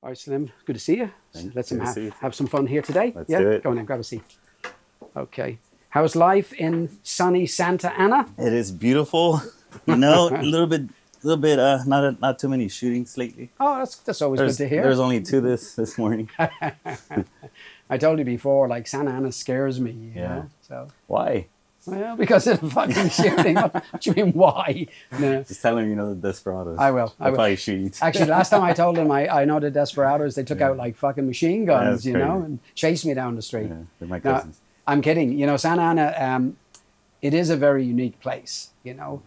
All right, Slim, good to see you. Let's have some fun here today. Let's do it. Go on in, grab a seat. Okay. How's life in sunny Santa Ana? It is beautiful. A little bit. Not too many shootings lately. Oh, that's always good to hear. There's only two this morning. I told you before, like Santa Ana scares me. You know? So Why? well, because of the fucking shooting. What do you mean, why? No. Just tell him you know the Desperados. I will. They'll probably shoot you. Actually, last time I told him I know the Desperados, they took out like fucking machine guns, That's you know, crazy. and chased me down the street. Yeah, they're my No, cousins. I'm kidding. You know, Santa Ana, it is a very unique place, you know.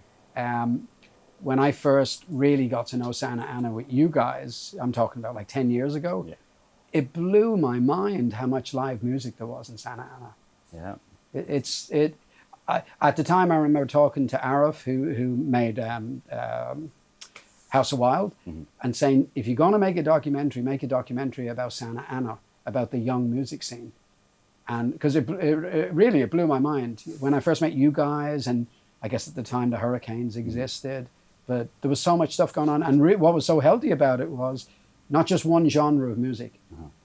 When I first really got to know Santa Ana with you guys, I'm talking about like 10 years ago, Yeah. it blew my mind how much live music there was in Santa Ana. Yeah. At the time, I remember talking to Aaref, who made House of Wild, and saying, if you're going to make a documentary about Santa Ana, about the young music scene. And because it really blew my mind when I first met you guys, and I guess at the time the Hurricanes existed, but there was so much stuff going on. And what was so healthy about it was not just one genre of music,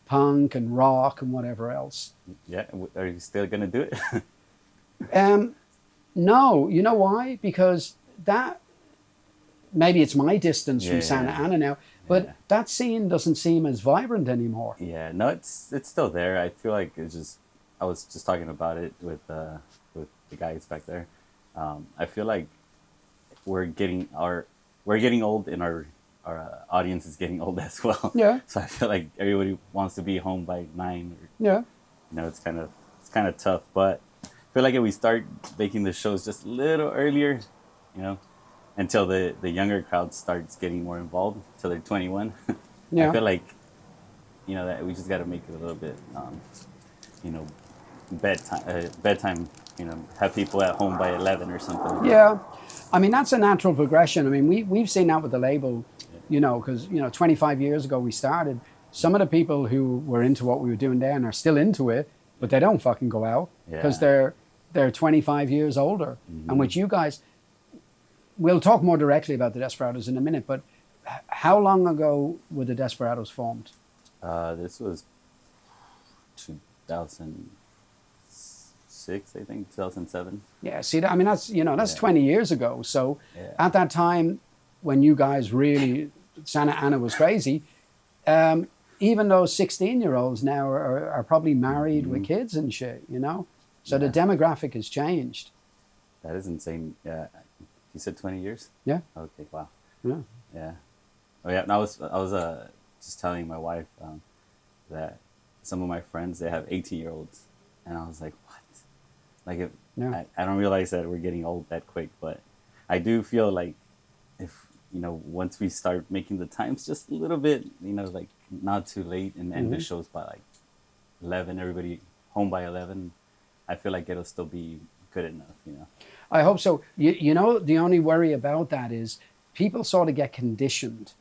punk and rock and whatever else. Yeah. Are you still gonna do it? No, you know why? Because that, maybe it's my distance from Santa Ana now, but that scene doesn't seem as vibrant anymore. Yeah. No, it's still there. I feel like it's just. I was just talking about it with the guys back there. I feel like we're getting old, and our audience is getting old as well. Yeah. So I feel like everybody wants to be home by 9. Yeah. You know, it's kind of tough, but I feel like if we start making the shows just a little earlier, you know, until the younger crowd starts getting more involved, until they're 21. Yeah. I feel like, you know, that we just got to make it a little bit, you know, bedtime, you know, have people at home by 11 or something. Yeah. I mean, that's a natural progression. I mean, we've seen that with the label, you know, because, you know, 25 years ago we started. Some of the people who were into what we were doing then are still into it, but they don't fucking go out because they're 25 years older. And with you guys, we'll talk more directly about the Desperados in a minute, but how long ago were the Desperados formed? This was 2006, I think, 2007. Yeah, see, I mean, that's, you know, that's 20 years ago. So Yeah. at that time, when you guys really, Santa Ana was crazy, even those 16-year-olds now are probably married with kids and shit, you know? So the demographic has changed. That is insane. Yeah. You said 20 years? Yeah. Okay, wow. Yeah. Yeah. Oh yeah, and I was just telling my wife that some of my friends, they have 18-year-olds, and I was like, what? Like, I don't realize that we're getting old that quick, but I do feel like if, you know, once we start making the times just a little bit, you know, like not too late, and end the shows by like 11, everybody home by 11, I feel like it'll still be good enough, you know. I hope so. You know, the only worry about that is people sort of get conditioned.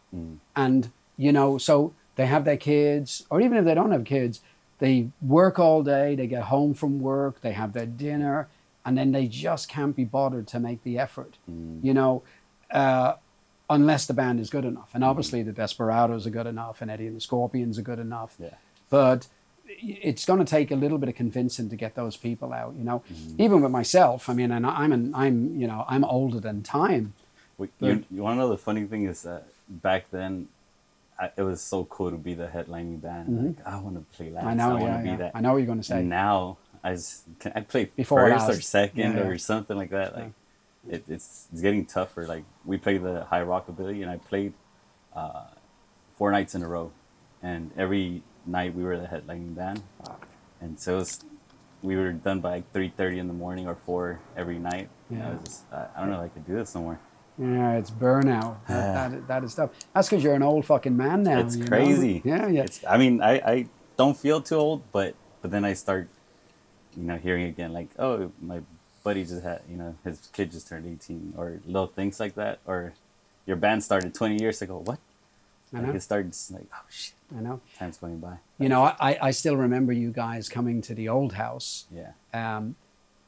And, you know, so they have their kids, or even if they don't have kids, they work all day, they get home from work, they have their dinner, and then they just can't be bothered to make the effort, you know, unless the band is good enough. And obviously the Desperados are good enough, and Eddie and the Scorpions are good enough. Yeah. But it's going to take a little bit of convincing to get those people out, you know. Even with myself, I mean, and I'm older than time. You want to know the funny thing is that back then, it was so cool to be the headlining band. Like, I want to play last. I know, I want to be that. I know what you're going to say. And now I play Before first last. or second Yeah. or something like that. Like it's getting tougher. Like we played the high Rockabilly, and I played 4 nights in a row, and every night we were the headlining band. And so we were done by like 3:30 in the morning or 4 every night. Yeah. I don't know if I could do this no more. Yeah, it's burnout. That is tough. That's because you're an old fucking man now. It's crazy. Know? Yeah. I mean, I don't feel too old, but then I start, you know, hearing again like, oh, my buddy just had, you know, his kid just turned 18, or little things like that, or your band started 20 years ago. What? I know. Like it starts like, oh shit. I know. Time's going by. You know, I still remember you guys coming to the old house. Yeah.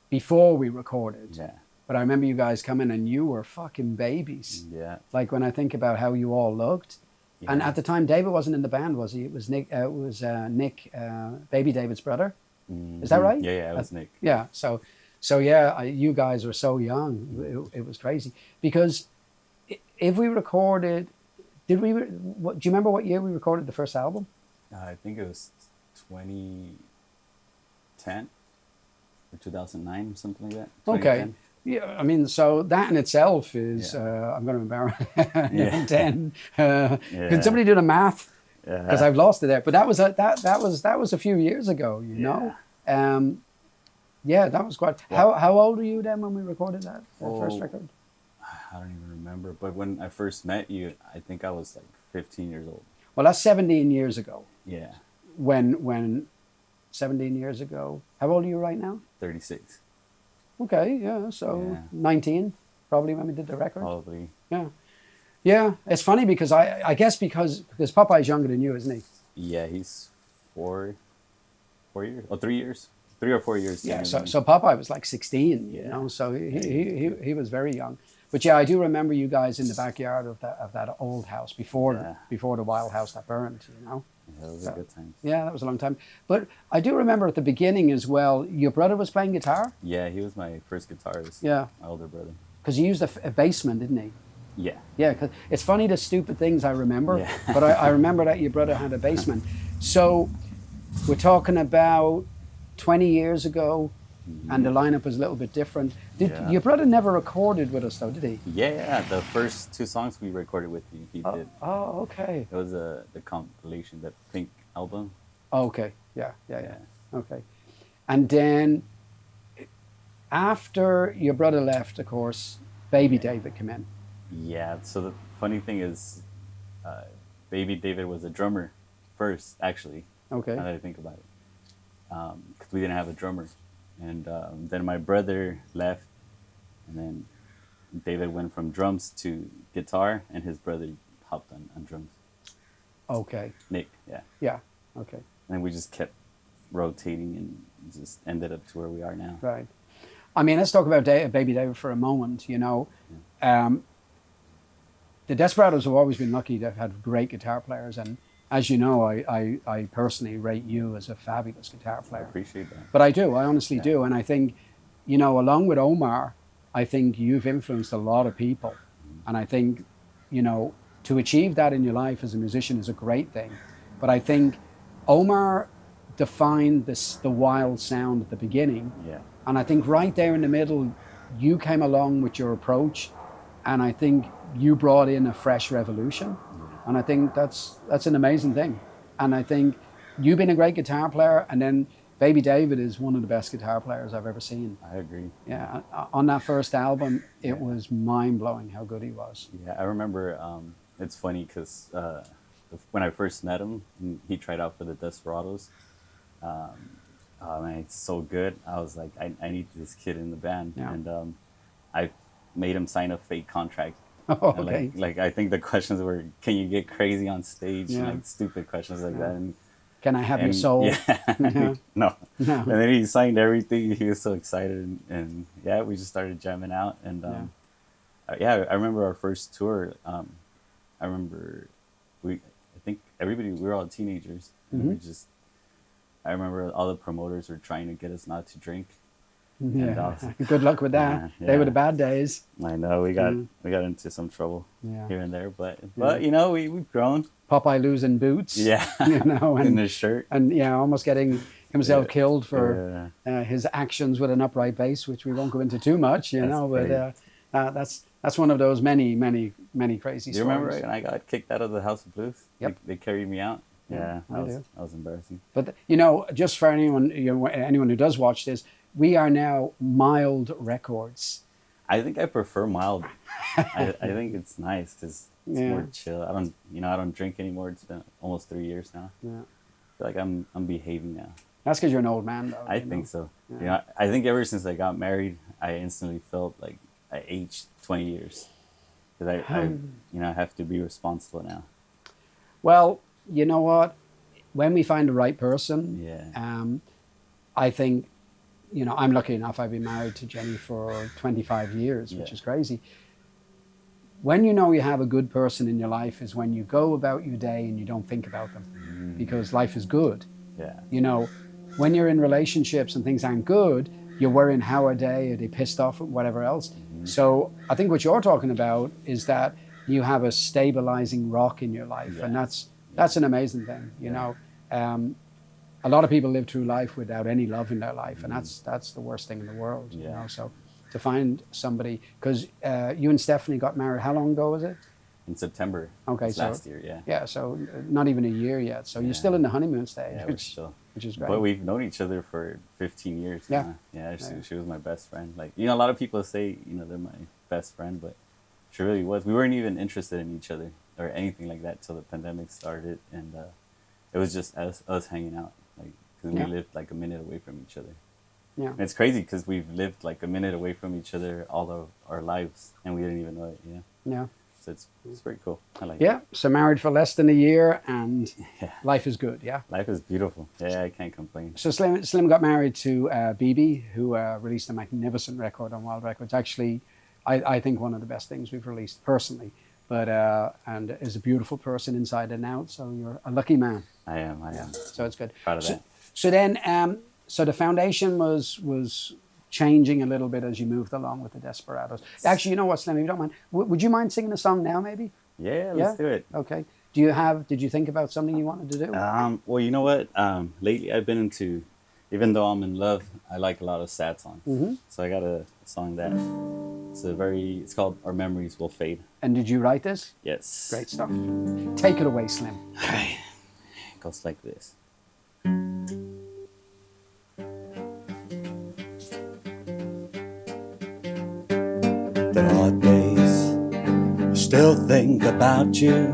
Before we recorded. Yeah. But I remember you guys coming and you were fucking babies. Yeah. Like when I think about how you all looked, Yeah. And at the time, David wasn't in the band, was he? It was Nick. Nick, Baby David's brother. Mm-hmm. Is that right? Yeah, it was Nick. Yeah. So yeah, you guys were so young. It was crazy because if we recorded, do you remember what year we recorded the first album? I think it was 2010 or 2009 or something like that. Okay. Yeah, I mean, so that in itself is, I'm going to embarrass 10. Can somebody do the math? Because I've lost it there. But that was a few years ago, you know? Yeah, that was quite... How old were you then when we recorded that first record? I don't even remember. But when I first met you, I think I was like 15 years old. Well, that's 17 years ago. Yeah. When 17 years ago... How old are you right now? 36. Okay, yeah, so 19, probably when we did the record. Probably. Yeah. Yeah, it's funny because I guess because Popeye's younger than you, isn't he? Yeah, he's 4 years, 3 years, 3 or 4 years. Yeah, so Popeye was like 16, you know, so he was very young. But yeah, I do remember you guys in the backyard of that old house before the wild house that burned, you know. Yeah, it was a good time. Yeah, that was a long time. But I do remember at the beginning as well, your brother was playing guitar? Yeah, he was my first guitarist. Yeah. My older brother. Because he used a bassman, didn't he? Yeah. Yeah, because it's funny the stupid things I remember, yeah. but I remember that your brother had a bassman. So we're talking about 20 years ago, and the lineup was a little bit different. Your brother never recorded with us though, did he? Yeah, the first 2 songs we recorded with you, he did. Oh, okay. It was the compilation, the Pink album. Oh, okay, yeah. Okay. And then after your brother left, of course, Baby David came in. Yeah, so the funny thing is, Baby David was a drummer first, actually. Okay. Now that I think about it. Because we didn't have a drummer. And then my brother left, and then David went from drums to guitar, and his brother hopped on drums. Okay. Nick, yeah. Yeah, okay. And we just kept rotating and just ended up to where we are now. Right. I mean, let's talk about Baby David for a moment, you know. Yeah. The Desperados have always been lucky to have had great guitar players, and as you know, I personally rate you as a fabulous guitar player. I appreciate that. But I do, I honestly do. And I think, you know, along with Omar, I think you've influenced a lot of people. And I think, you know, to achieve that in your life as a musician is a great thing. But I think Omar defined the wild sound at the beginning. Yeah. And I think right there in the middle, you came along with your approach. And I think you brought in a fresh revolution. And I think that's an amazing thing. And I think you've been a great guitar player, and then Baby David is one of the best guitar players I've ever seen. I agree. Yeah, on that first album, it was mind-blowing how good he was. Yeah, I remember, it's funny because when I first met him, he tried out for the Desperados. Oh man, it's so good. I was like, I need this kid in the band. Yeah. And I made him sign a fake contract. Oh, okay. Like I think the questions were, can you get crazy on stage? And like stupid questions like that. And can I have your soul? Yeah. No. And then he signed everything. He was so excited. And yeah, we just started jamming out. And I remember our first tour. I remember I think everybody, we were all teenagers. And I remember all the promoters were trying to get us not to drink. Yeah, good luck with that. Yeah. They were the bad days. I know we got into some trouble here and there, but you know we've grown. Popeye losing boots. Yeah, you know, and in his shirt, and almost getting himself killed for his actions with an upright bass, which we won't go into too much, you know. But that's one of those many crazy stories. Do you remember when I got kicked out of the House of Blues? Yep. They carried me out. Yeah, I that was embarrassing. But you know, just for anyone who does watch this. We are now Mild Records. I think I prefer Mild. I think it's nice because it's more chill. I don't drink anymore. It's been almost 3 years now. Yeah. I feel like I'm behaving now. That's because you're an old man, though. I think so. Yeah. You know, I think ever since I got married, I instantly felt like I aged 20 years because I have to be responsible now. Well, you know what? When we find the right person, I think. You know, I'm lucky enough. I've been married to Jenny for 25 years, which is crazy. when you know you have a good person in your life is when you go about your day and you don't think about them, because life is good. Yeah. You know, when you're in relationships and things aren't good, you're worrying how are they pissed off, or whatever else. So I think what you're talking about is that you have a stabilizing rock in your life, and that's an amazing thing. You know, a lot of people live through life without any love in their life, and that's the worst thing in the world. You know, so to find somebody, because you and Stephanie got married, how long ago was it? In September. Okay, so last year, yeah. Yeah, so not even a year yet. So you're still in the honeymoon stage, Yeah, which is great. But we've known each other for 15 years. Yeah. Yeah, she was my best friend. Like, you know, a lot of people say, you know, they're my best friend, but she really was. We weren't even interested in each other or anything like that till the pandemic started, and it was just us hanging out, like, because we lived like a minute away from each other. Yeah. And it's crazy because we've lived like a minute away from each other all of our lives, and we didn't even know it. Yeah. Yeah. So it's pretty cool. I like it. Yeah. So married for less than a year, and life is good. Yeah. Life is beautiful. Yeah, I can't complain. So Slim got married to BB, who released a magnificent record on Wild Records. Actually, I think one of the best things we've released personally. But and is a beautiful person inside and out. So you're a lucky man. I am. So it's good. Proud of that. So then, so the foundation was changing a little bit as you moved along with the Desperados. Actually, you know what, Slim, if you don't mind, would you mind singing a song now, maybe? Yeah, let's do it. Okay. Did you think about something you wanted to do? Well, you know what? Lately I've been into, even though I'm in love, I like a lot of sad songs. Mm-hmm. So I got a song that it's called Our Memories Will Fade. And did you write this? Yes. Great stuff. Take it away, Slim. All right. It goes like this. There are days I still think about you,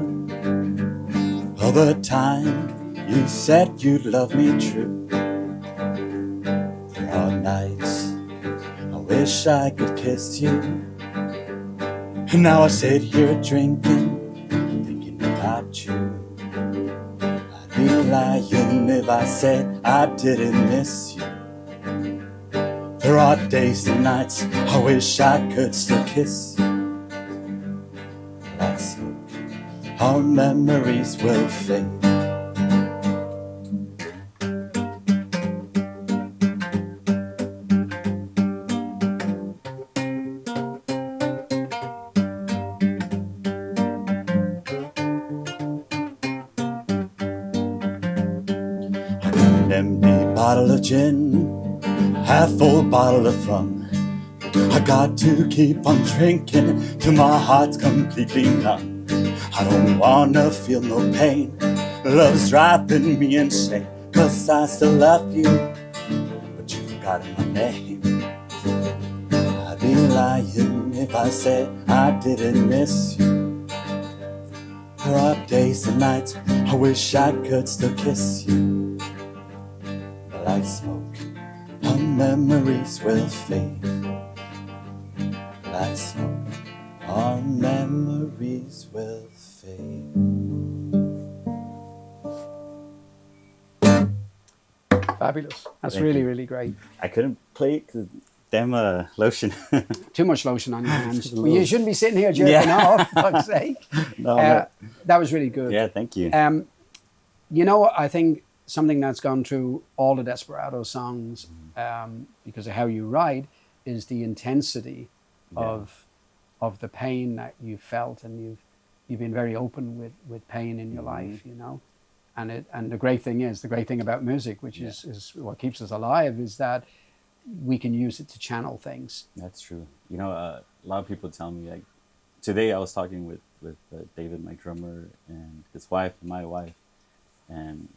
all the time you said you'd love me true. There are nights I wish I could kiss you, and now I sit here drinking, thinking about you. I'd be lying if I said I didn't miss you. There are days and nights I wish I could still kiss you. Like smoke, our memories will fade. I got an empty bottle of gin, half-full bottle of rum. I got to keep on drinking till my heart's completely numb. I don't wanna feel no pain, love's driving me insane. 'Cause I still love you, but you've forgotten my name. I'd be lying if I said I didn't miss you. There are days and nights I wish I could still kiss you. Like smoke, our memories will fade. Like smoke, our memories will fade. Fabulous. That's Thank really, you. really great. I couldn't play it because damn lotion. Too much lotion on your hands. Well, you shouldn't be sitting here jerking off, for fuck's sake. No, that was really good. yeah, thank you. You know, I think something that's gone through all the Desperados songs, because of how you write, is the intensity of the pain that you felt, and you've been very open with pain in your life, you know. And the great thing about music, which is what keeps us alive, is that we can use it to channel things. That's true. You know, a lot of people tell me, like, today I was talking with David, my drummer, and his wife, and my wife, and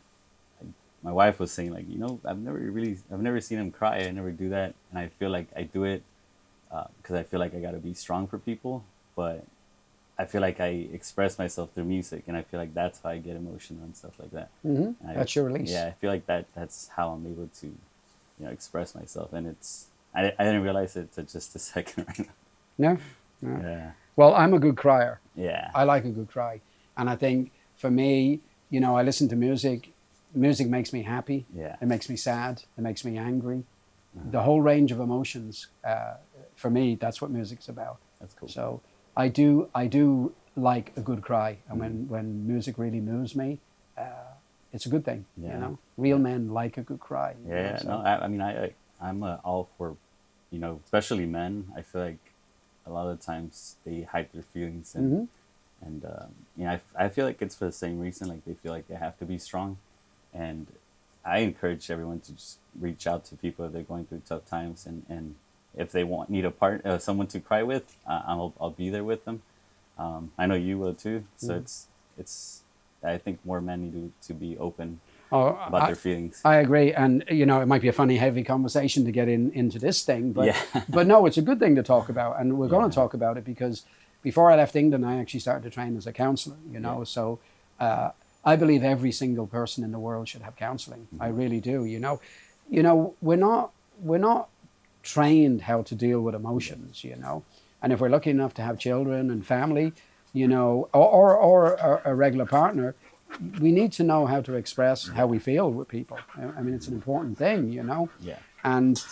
my wife was saying, like, you know, I've never seen him cry. I never do that, and I feel like I do it because I feel like I got to be strong for people, but I feel like I express myself through music, and I feel like that's how I get emotional and stuff like that. Mm-hmm. That's your release. Yeah, I feel like that's how I'm able to, you know, express myself, and I didn't realize it till just a second right now. No. Yeah. Well, I'm a good crier. Yeah. I like a good cry, and I think for me, you know, I listen to music. Music makes me happy. Yeah. It makes me sad. It makes me angry. The whole range of emotions. For me, that's what music's about. That's cool. So I do like a good cry, and when music really moves me, it's a good thing. Yeah. You know, real men like a good cry. You know, Yeah, so. no, I mean, I'm all for, you know, especially men. I feel like a lot of times they hide their feelings, and you know, I feel like it's for the same reason. Like they feel like they have to be strong, and I encourage everyone to just reach out to people if they're going through tough times, and if they need someone to cry with, I'll be there with them. I know you will too. So it's I think more men need to be open about their feelings. I agree, and you know, it might be a funny, heavy conversation to get into this thing, but Yeah. but no, it's a good thing to talk about, and we're going to talk about it because before I left England, I actually started to train as a counselor. You know, so I believe every single person in the world should have counseling. I really do. You know, we're not trained how to deal with emotions. You know, and if we're lucky enough to have children and family, you know, or a regular partner, we need to know how to express how we feel with people. I mean, it's an important thing, you know. Yeah. And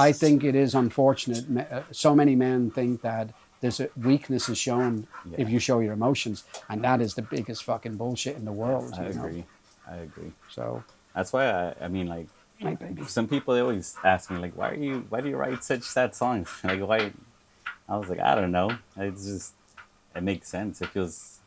I think it is unfortunate. So many men think that there's a weakness is shown if you show your emotions, and that is the biggest fucking bullshit in the world. I you know? agree. I agree. So That's why I mean, like, my baby. some people, they always ask me like, why do you write such sad songs? Like, why? I was like, I don't know. It's just, it makes sense. It feels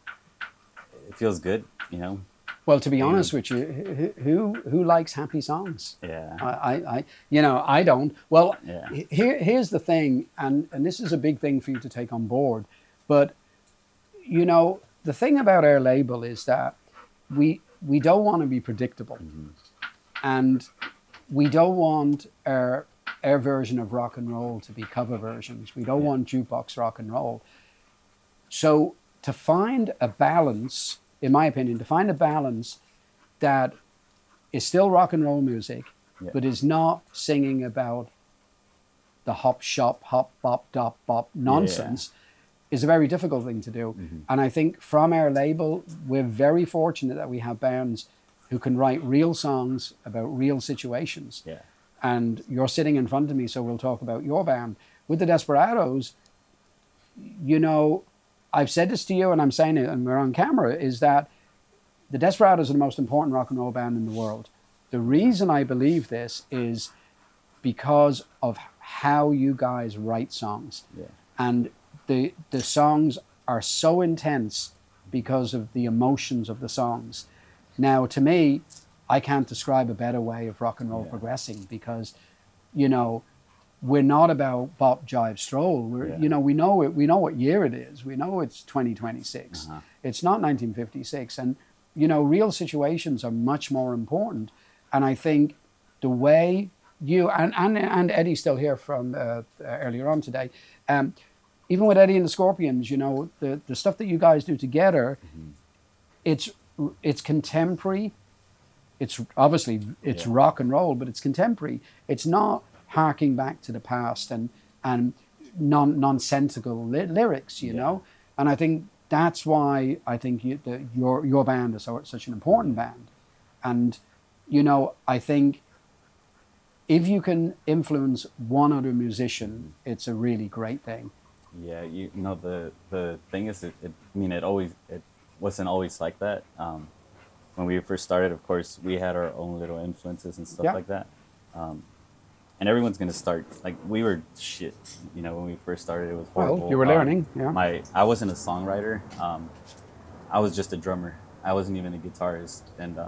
good, you know. Well, to be honest with you, who likes happy songs? Yeah. I you know, I don't. Well, Yeah. here's the thing, and this is a big thing for you to take on board. But you know, the thing about our label is that we don't want to be predictable, and we don't want our version of rock and roll to be cover versions. We don't want jukebox rock and roll. So to find a balance, in my opinion, to find a balance that is still rock and roll music, but is not singing about the hop, shop, hop, bop, dop, bop nonsense, is a very difficult thing to do. And I think from our label, we're very fortunate that we have bands who can write real songs about real situations. Yeah. And you're sitting in front of me, so we'll talk about your band. With the Desperados, you know, I've said this to you, and I'm saying it, and we're on camera, is that the Desperados are the most important rock and roll band in the world. The reason I believe this is because of how you guys write songs. Yeah. And the songs are so intense because of the emotions of the songs. Now, to me, I can't describe a better way of rock and roll progressing, because, you know, we're not about bop, jive, stroll. You know, we know it. We know what year it is. We know it's 2026. It's not 1956. And you know, real situations are much more important. And I think the way you and Eddie's still here from earlier on today. Even with Eddie and the Scorpions, you know, the stuff that you guys do together, it's contemporary. It's obviously rock and roll, but it's contemporary. It's not harking back to the past and nonsensical lyrics, you know. And I think that's why I think your band is such an important band. And you know, I think if you can influence one other musician, it's a really great thing. Yeah, you know, the thing is, I mean, it wasn't always like that. When we first started, of course, we had our own little influences and stuff like that. And everyone's gonna start, like, we were shit, you know, when we first started. It was horrible. Well, you were learning. I wasn't a songwriter. I was just a drummer. I wasn't even a guitarist, and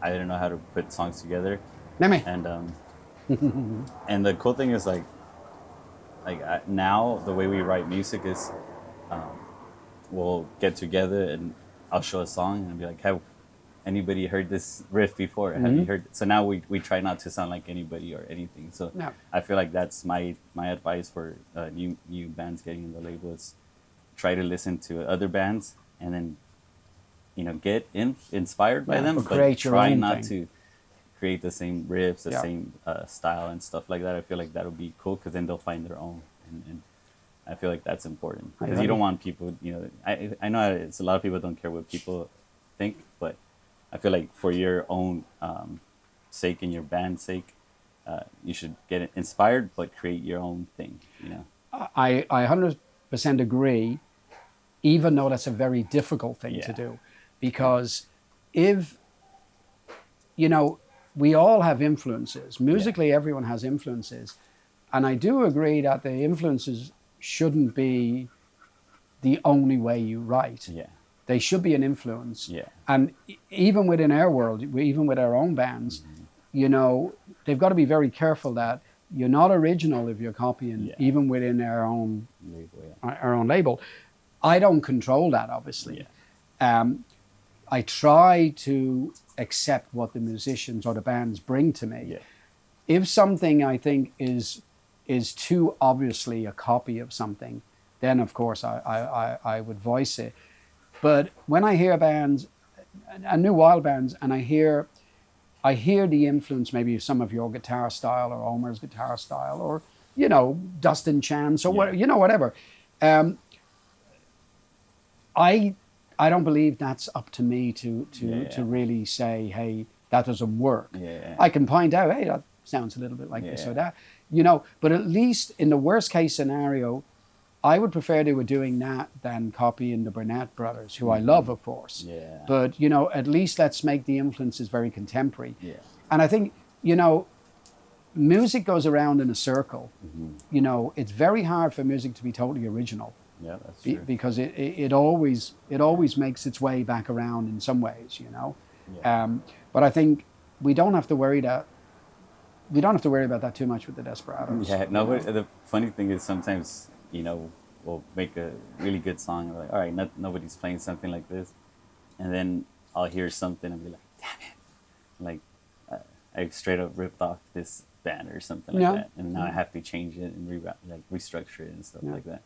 I didn't know how to put songs together. And and the cool thing is, like now the way we write music is, we'll get together and I'll show a song and be like, have anybody heard this riff before? Have you heard it? So now we try not to sound like anybody or anything. So I feel like that's my advice for new bands getting in the label is try to listen to other bands and then, you know, get inspired by them, but try not to create the same riffs, the same style and stuff like that. I feel like that'll be cool, because then they'll find their own, and I feel like that's important, because you don't want people, you know, I know it's a lot of people don't care what people think, but I feel like for your own sake and your band's sake, you should get inspired, but create your own thing, you know. I 100% agree. even though that's a very difficult thing to do, because if, you know, we all have influences. Musically, everyone has influences. And I do agree that the influences shouldn't be the only way you write. Yeah. They should be an influence. Yeah. And even within our world, even with our own bands, you know, they've got to be very careful that you're not original if you're copying, even within our own label. I don't control that, obviously. I try to accept what the musicians or the bands bring to me. Yeah. If something I think is too obviously a copy of something, then of course I would voice it. But when I hear bands, and new wild bands, and I hear the influence maybe of some of your guitar style or Omer's guitar style, or, you know, Dustin Chance or what, you know, whatever. I don't believe that's up to me to really say, hey, that doesn't work. I can point out, hey, that sounds a little bit like this or that, you know. But at least in the worst case scenario, I would prefer they were doing that than copying the Burnett brothers, who I love, of course. But, you know, at least let's make the influences very contemporary. And I think, you know, music goes around in a circle. You know, it's very hard for music to be totally original. Yeah, that's true. Because it always makes its way back around in some ways, you know. But I think we don't have to worry about that too much with the Desperados. Yeah, no, but the funny thing is sometimes, you know, we'll make a really good song, and we're like, all right, nobody's playing something like this, and then I'll hear something and be like, damn it, like I straight up ripped off this band or something like that, and now I have to change it and restructure it and stuff like that.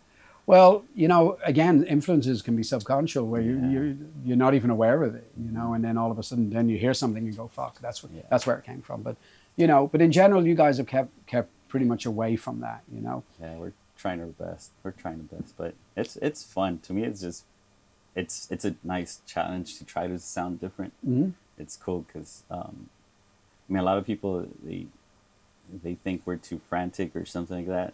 Well, you know, again, influences can be subconscious, where you're not even aware of it, you know, and then all of a sudden, then you hear something and go, "Fuck, that's where it came from." But, you know, in general, you guys have kept pretty much away from that, you know. Yeah, we're trying our best. But it's fun. To me, it's just it's a nice challenge to try to sound different. It's cool because I mean, a lot of people they think we're too frantic or something like that,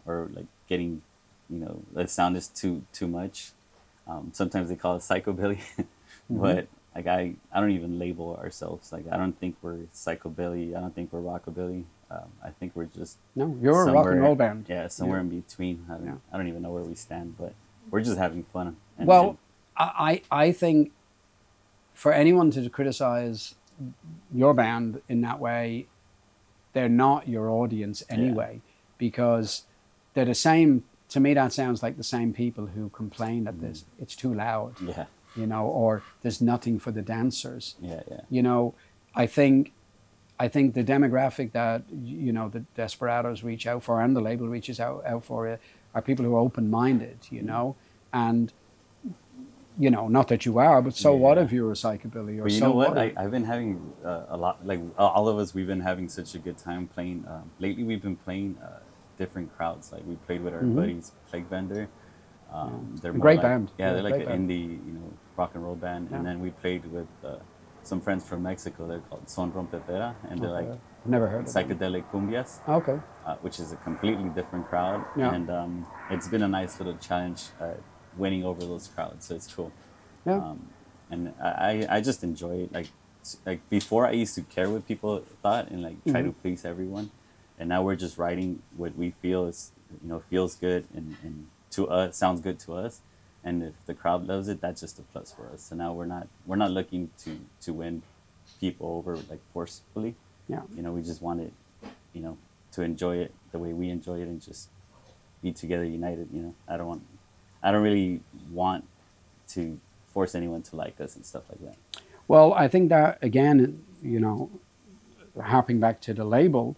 or like getting, you know, the sound is too much. Sometimes they call it psychobilly, but like I don't even label ourselves. Like, I don't think we're psychobilly. I don't think we're rockabilly. I think we're just you're a rock and roll band. Yeah, somewhere in between. I don't even know where we stand, but we're just having fun. I think for anyone to criticize your band in that way, they're not your audience anyway, because they're the same. To me, that sounds like the same people who complain that it's too loud, you know, or there's nothing for the dancers. You know, I think the demographic that, you know, the Desperados reach out for, and the label reaches out for, are people who are open-minded, you know, and, you know, not that you are, but so what if you're a psychobilly? Or but you know what? I've been having a lot, like all of us, we've been having such a good time playing. Lately, we've been playing different crowds. Like, we played with our buddies, Plague Bender. They're a great band. Yeah, they're like an indie, you know, rock and roll band. And then we played with some friends from Mexico. They're called Son Rompepera, and they're like never heard of psychedelic cumbias. Which is a completely different crowd. And it's been a nice little challenge winning over those crowds. So it's cool. And I just enjoy it. Like before, I used to care what people thought and like try to please everyone. And now we're just writing what we feel is, you know, feels good and to us, sounds good to us. And if the crowd loves it, that's just a plus for us. So now we're not looking to win people over like forcefully. You know, we just want it, you know, to enjoy it the way we enjoy it and just be together, united. You know, I don't really want to force anyone to like us and stuff like that. Well, I think that, again, you know, harping back to the label,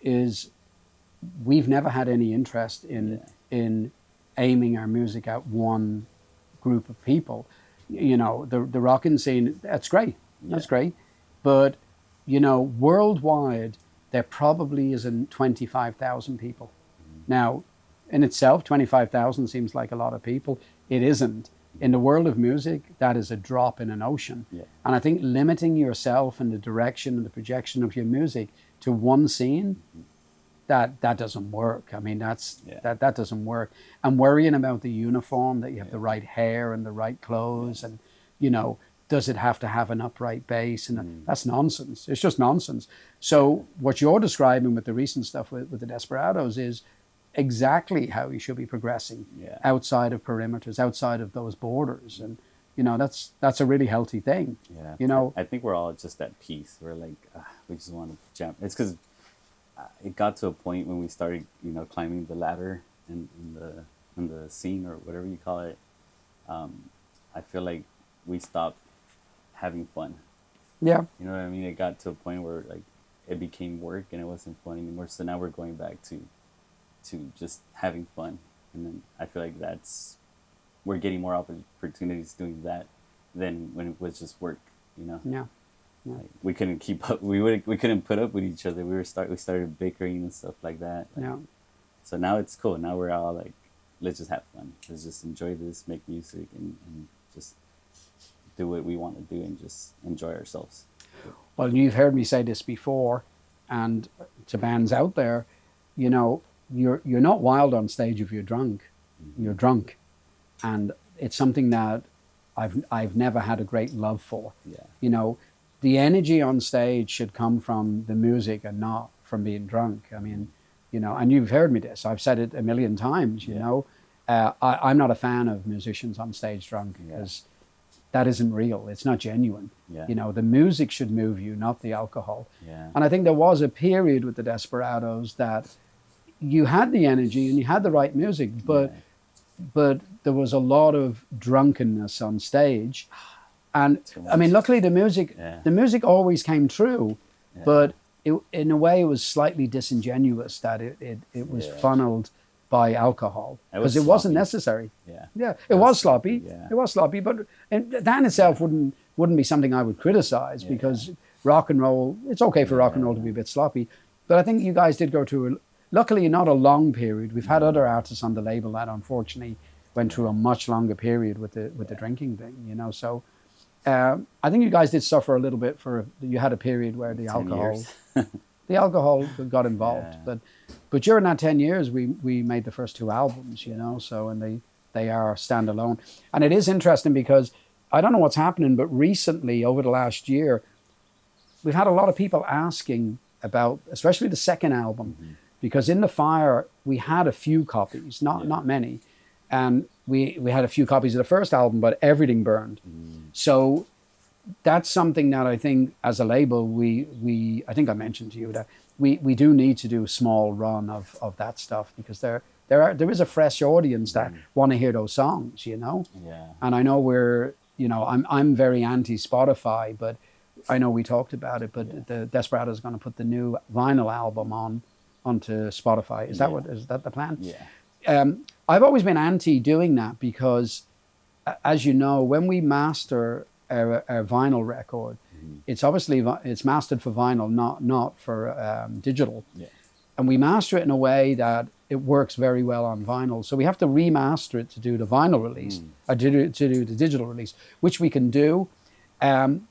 is we've never had any interest in aiming our music at one group of people. You know, the rockin' scene, that's great. That's great. But, you know, worldwide, there probably isn't 25,000 people. Now, in itself, 25,000 seems like a lot of people. It isn't. In the world of music, that is a drop in an ocean. And I think limiting yourself and the direction and the projection of your music to one scene that doesn't work. I mean, Yeah. that doesn't work. And worrying about the uniform, that you have the Yeah. right hair and the right clothes, and you know, does it have to have an upright bass? And that's nonsense. It's just nonsense. So what you're describing with the recent stuff with the Desperados is exactly how you should be progressing Yeah. outside of perimeters, outside of those borders, and you know, that's a really healthy thing. Yeah. You know, I think we're all just at peace. We're like, we just want to jump. It's because it got to a point when we started, climbing the ladder in the scene or whatever you call it. I feel like we stopped having fun. yeah, You know what I mean? It got to a point where like it became work and it wasn't fun anymore. So now we're going back to just having fun, and then I feel like we're getting more opportunities doing that than when it was just work. yeah. Yeah. Like, we couldn't keep up. We couldn't put up with each other. We started bickering and stuff like that. Like, Yeah. So now it's cool. Now we're all like, let's just have fun. Let's just enjoy this, make music, and just do what we want to do and just enjoy ourselves. Well, you've heard me say this before, and to bands out there, you know, you're not wild on stage if you're drunk. Mm-hmm. You're drunk, and it's something that I've never had a great love for. Yeah. You know, the energy on stage should come from the music and not from being drunk. I mean, you know, and you've heard me this. I've said it a million times. You know, I'm not a fan of musicians on stage drunk because that isn't real. It's not genuine. Yeah. You know, the music should move you, not the alcohol. Yeah. And I think there was a period with the Desperados that you had the energy and you had the right music, but there was a lot of drunkenness on stage. And I mean, luckily the music always came true, but in a way it was slightly disingenuous that it was funneled by alcohol because it wasn't necessary. Yeah. It was sloppy. Yeah. It was sloppy, but that in itself wouldn't be something I would criticize because rock and roll, it's okay for rock and roll to be a bit sloppy. But I think you guys did go through, luckily not a long period. We've had other artists on the label that unfortunately went through a much longer period with the drinking thing, you know. So I think you guys did suffer a little bit you had a period where the alcohol got involved. But during that 10 years, we made the first 2 albums, you know, so, and they are standalone. And it is interesting because I don't know what's happening, but recently, over the last year, we've had a lot of people asking about, especially the second album, because in the fire, we had a few copies, not many. And we had a few copies of the first album, but everything burned. So that's something that I think as a label, I think I mentioned to you that we do need to do a small run of that stuff because there is a fresh audience that want to hear those songs, you know? Yeah. And I know I'm very anti Spotify, but I know we talked about it, but the Desperados is going to put the new vinyl album onto Spotify. Is that the plan? Yeah. I've always been anti doing that because, as you know, when we master a vinyl record, it's obviously it's mastered for vinyl, not for digital. Yeah. And we master it in a way that it works very well on vinyl. So we have to remaster it to do the vinyl release, or to do the digital release, which we can do. And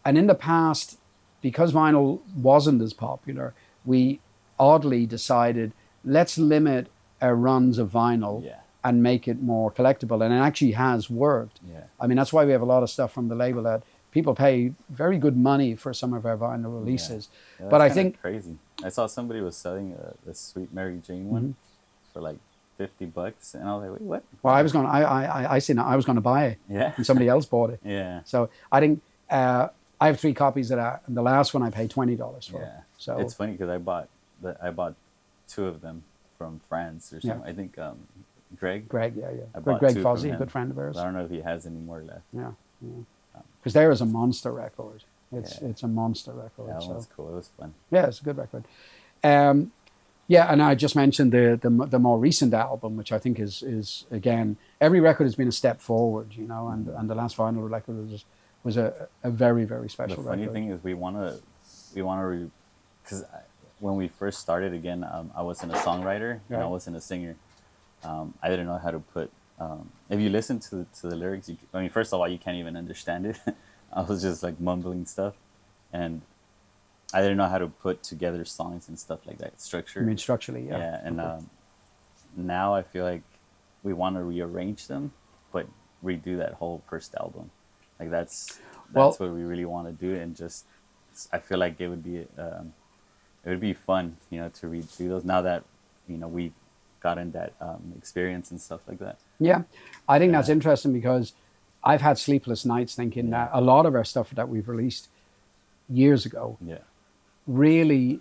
in the past, because vinyl wasn't as popular, we oddly decided, let's limit our runs of vinyl and make it more collectible. And it actually has worked. Yeah. I mean, that's why we have a lot of stuff from the label that people pay very good money for some of our vinyl releases. Yeah, but I think crazy. I saw somebody was selling the Sweet Mary Jane one for like $50, and I was like, wait, what? Well, I was going to buy it. Yeah. And somebody else bought it. Yeah. So I think I have 3 copies of that, and the last one I paid $20 for. Yeah. So it's funny because I bought 2 of them from France or something. I think Greg. Greg, Greg Fozzie, a good friend of ours. I don't know if he has any more left. Yeah. Because there is a monster record. It's a monster record. Yeah, that was cool. It was fun. Yeah, it's a good record. Yeah, and I just mentioned the more recent album, which I think is again, every record has been a step forward, you know, and the last vinyl record was a very, very special record. The funny thing is we want to, because when we first started again, I wasn't a songwriter and I wasn't a singer. I didn't know how to put. If you listen to the lyrics, first of all, you can't even understand it. I was just like mumbling stuff, and I didn't know how to put together songs and stuff like that. Structure. I mean, structurally, yeah. Yeah, and now I feel like we want to rearrange them, but redo that whole first album. Like that's what we really want to do, and just I feel like it would be fun, you know, to redo those now that, you know, we gotten that experience and stuff like that. Yeah, I think that's interesting because I've had sleepless nights thinking that a lot of our stuff that we've released years ago, really,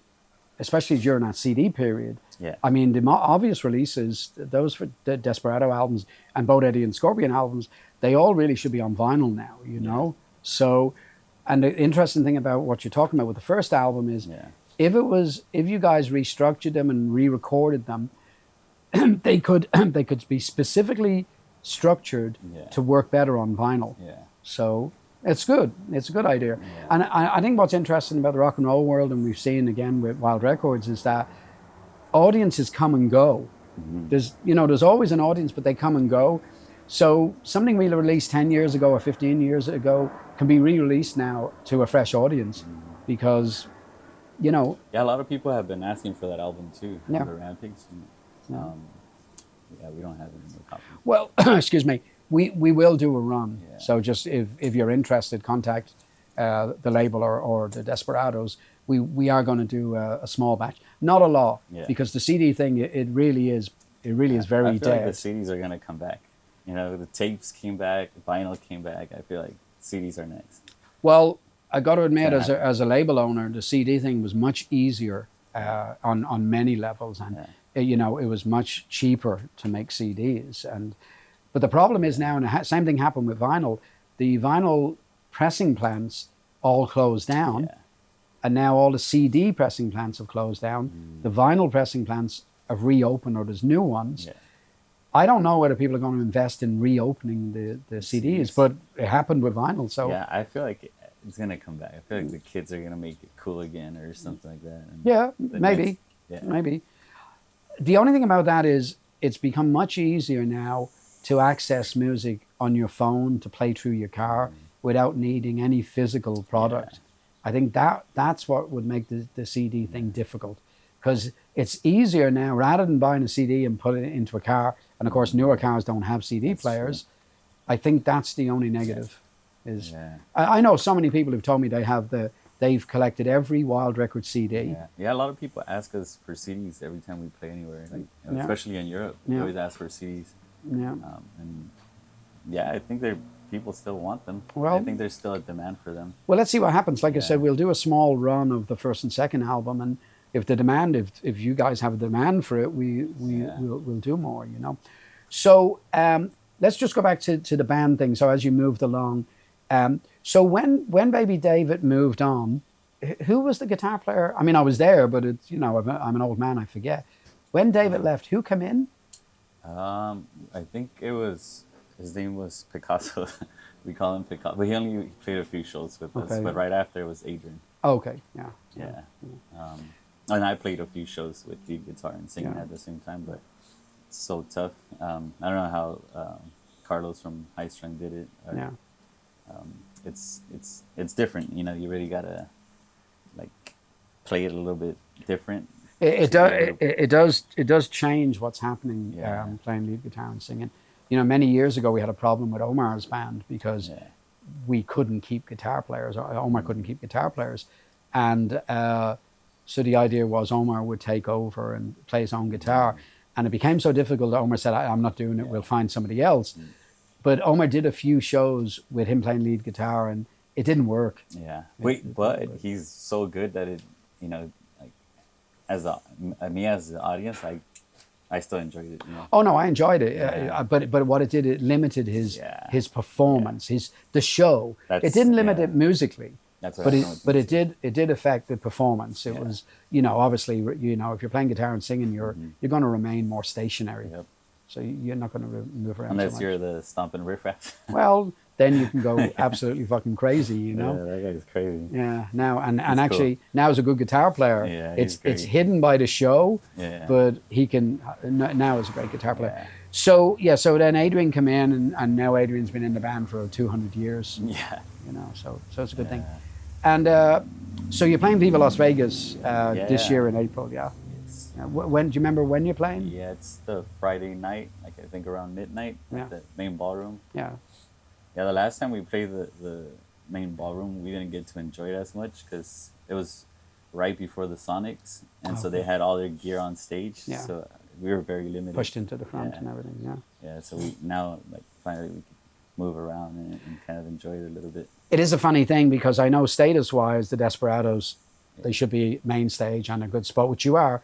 especially during that CD period. Yeah. I mean, the obvious releases, those for the Desperado albums and both Eddie and Scorpion albums, they all really should be on vinyl now, you know? So, and the interesting thing about what you're talking about with the first album is if you guys restructured them and re-recorded them, they could be specifically structured to work better on vinyl. Yeah. So it's good. It's a good idea. Yeah. And I think what's interesting about the rock and roll world, and we've seen again with Wild Records, is that audiences come and go. Mm-hmm. There's always an audience, but they come and go. So something we released 10 years ago or 15 years ago can be re-released now to a fresh audience because, you know. Yeah, a lot of people have been asking for that album too. Yeah. The Rampigs. We don't have any more copies. Well, excuse me. We will do a run. Yeah. So just if you're interested, contact the label or the Desperados. We are going to do a small batch, not a lot, because the CD thing it really is very I feel dead. like the CDs are going to come back. You know, the tapes came back, vinyl came back. I feel like CDs are next. Well, I got to admit, as a label owner, the CD thing was much easier on many levels, and you know, it was much cheaper to make CDs. But the problem is now, and the same thing happened with vinyl. The vinyl pressing plants all closed down, and now all the CD pressing plants have closed down. The vinyl pressing plants have reopened, or there's new ones. I don't know whether people are going to invest in reopening the CDs, but it happened with vinyl. So yeah, I feel like it's going to come back. I feel like the kids are going to make it cool again or something like that. And maybe. Maybe. The only thing about that is it's become much easier now to access music on your phone, to play through your car without needing any physical product. I think that's what would make the CD thing difficult, because it's easier now, rather than buying a CD and put it into a car. And of course, newer cars don't have CD players. True. I think that's the only negative. I know so many people who've told me they've collected every Wild Record CD. Yeah. A lot of people ask us for CDs every time we play anywhere, especially in Europe. They always ask for CDs. I think people still want them. Well, I think there's still a demand for them. Well, let's see what happens. Like I said, we'll do a small run of the first and second album, and if you guys have a demand for it, we'll do more. You know. So let's just go back to the band thing. So as you moved along, so when Baby David moved on, who was the guitar player? I mean, I was there, but it's, you know, I'm an old man, I forget. When David left, who came in? I think his name was Picasso. We call him Picasso, but he only played a few shows with us. But right after it was Adrian. Okay, yeah. And I played a few shows with lead guitar and singing at the same time, but it's so tough. I don't know how Carlos from High Strung did it. It's different. You know, you really gotta like play it a little bit different. It does change what's happening playing lead guitar and singing. You know, many years ago we had a problem with Omar's band because we couldn't keep guitar players. Omar couldn't keep guitar players, and so the idea was Omar would take over and play his own guitar, and it became so difficult that Omar said, "I'm not doing it. We'll find somebody else." But Omar did a few shows with him playing lead guitar, and it didn't work. But he's so good that it, you know, like as the audience, I still enjoyed it. You know? Oh no, I enjoyed it. But what it did, it limited his performance, the show. It didn't limit it musically. That's what it did affect the performance. It was, you know, obviously, you know, if you're playing guitar and singing, you're going to remain more stationary. Yep. So you're not going to move around. Unless you're the stomping riffraff. Well, then you can go absolutely fucking crazy, you know. Yeah, that guy's crazy. Yeah, now and actually cool. Now he's a good guitar player. Yeah, it's hidden by the show, but he can now is a great guitar player. Yeah. So then Adrian came in, and now Adrian's been in the band for 200 years. Yeah, you know, so it's a good thing. And so you're playing Viva Las Vegas this year in April, yeah? Yes. When do you remember when you're playing? Yeah, it's the Friday night, like I think around midnight at the main ballroom. Yeah. Yeah, the last time we played the main ballroom, we didn't get to enjoy it as much because it was right before the Sonics, and so they had all their gear on stage. Yeah. So we were very limited. Pushed into the front and everything, yeah. Yeah, so we now, like, finally we can move around and kind of enjoy it a little bit. It is a funny thing because I know status-wise, the Desperados, they should be main stage on a good spot, which you are.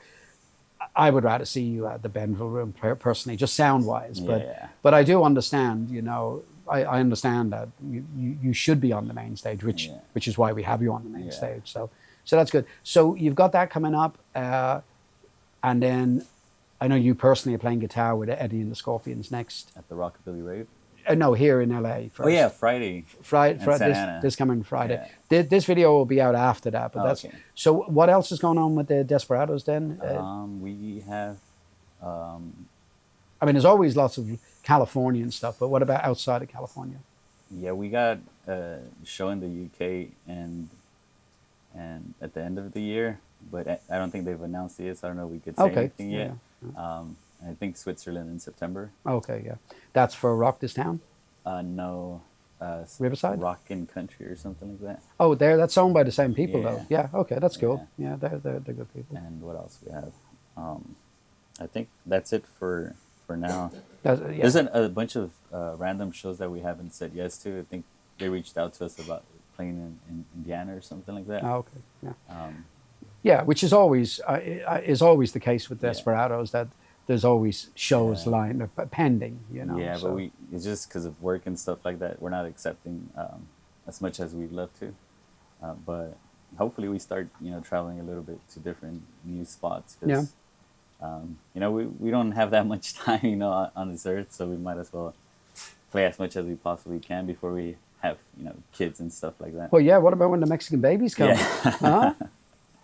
I would rather see you at the Benville Room personally, just sound-wise. But I do understand, you know, I understand that you should be on the main stage, which is why we have you on the main stage. So that's good. So you've got that coming up, and then I know you personally are playing guitar with Eddie and the Scorpions next at the Rockabilly rave. No, here in LA first. Oh yeah, Friday. This coming Friday. Yeah. This video will be out after that. But that's okay. So. What else is going on with the Desperados then? We have. I mean, there's always lots of Californian stuff, but what about outside of California? Yeah, we got a show in the UK and at the end of the year, but I don't think they've announced it yet, so I don't know if we could say anything yet. Yeah. I think Switzerland in September. Okay, yeah. That's for Rock This Town? No. Riverside? Rock and Country or something like that. Oh, that's owned by the same people, though. Yeah, okay, that's cool. Yeah, they're good people. And what else we have? I think that's it for now. There's a bunch of random shows that we haven't said yes to. I think they reached out to us about playing in Indiana or something like that. Oh, okay, yeah. Yeah, which is always the case with Desperados, that there's always shows lined up pending, you know. Yeah, so. But it's just because of work and stuff like that, we're not accepting as much as we'd love to. But hopefully we start, you know, traveling a little bit to different new spots. Cause, you know, we don't have that much time, you know, on this earth, so we might as well play as much as we possibly can before we have, you know, kids and stuff like that. Well, yeah, what about when the Mexican babies come? Yeah.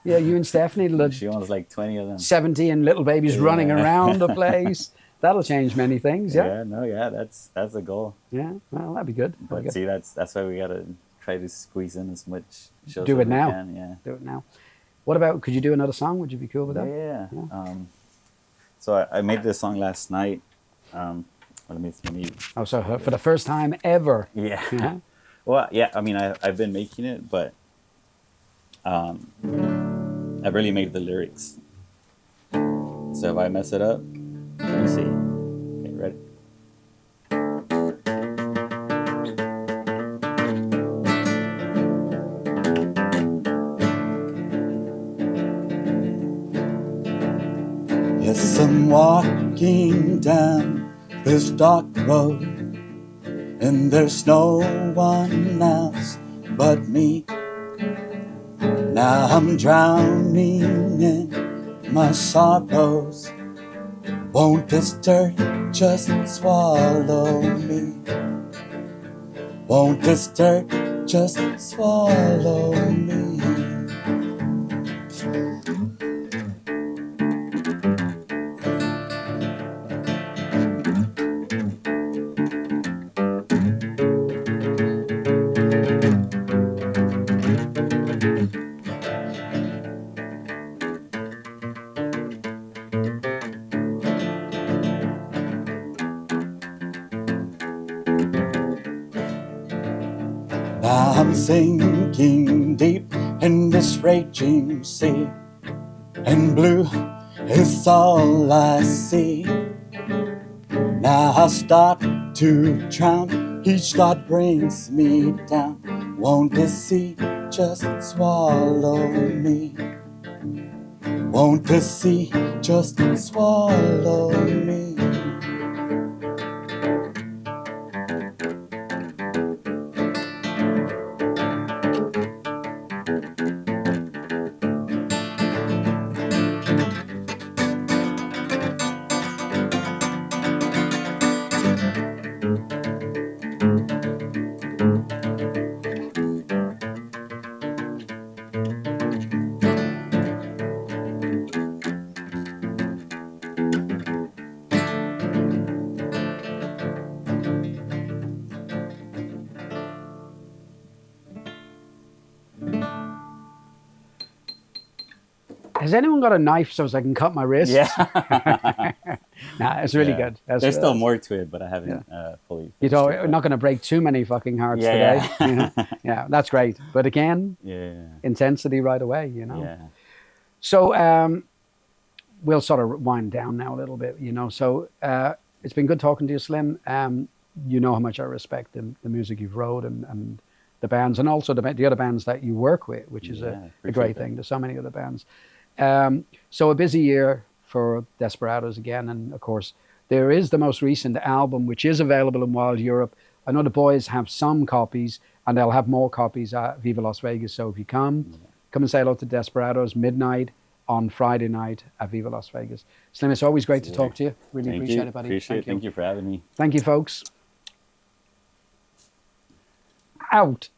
Yeah, you and Stephanie. She wants like 20 of them. 70 and little babies running around the place. That'll change many things, yeah? That's the goal. Yeah, well, that'd be good. But see, that's why we got to try to squeeze in as much shows do it now. We can. Yeah. Do it now. What about, could you do another song? Would you be cool with that? Yeah. So I made this song last night. Let me. Oh, so for the first time ever. Yeah. Uh-huh. Well, yeah, I mean, I've been making it, but I really made the lyrics. So if I mess it up, let me see. Okay, ready? Yes, I'm walking down this dark road, and there's no one else but me. Now I'm drowning in my sorrows. Won't this dirt just swallow me? Won't this dirt just swallow me? I'm sinking deep in this raging sea, and blue is all I see. Now I start to drown, each thought brings me down. Won't this sea just swallow me? Won't this sea just swallow me? has anyone got a knife so I can cut my wrist? Yeah. Nah, it's really good. There's still more to it, but I haven't fully. You know, we're not going to break too many fucking hearts today. Yeah, that's great. But again, intensity right away, you know. Yeah. So we'll sort of wind down now a little bit, you know. So it's been good talking to you, Slim. You know how much I respect the music you've wrote and the bands, and also the other bands that you work with, which is a great thing. There's so many other bands. So a busy year for Desperados again, and of course there is the most recent album, which is available in Wild Europe. I know the boys have some copies, and they'll have more copies at Viva Las Vegas. So if you come and say hello to Desperados, midnight on Friday night at Viva Las Vegas. Slim, it's always great to talk to you. Really appreciate it, buddy. Appreciate it. Thank you for having me. Thank you, folks. Out.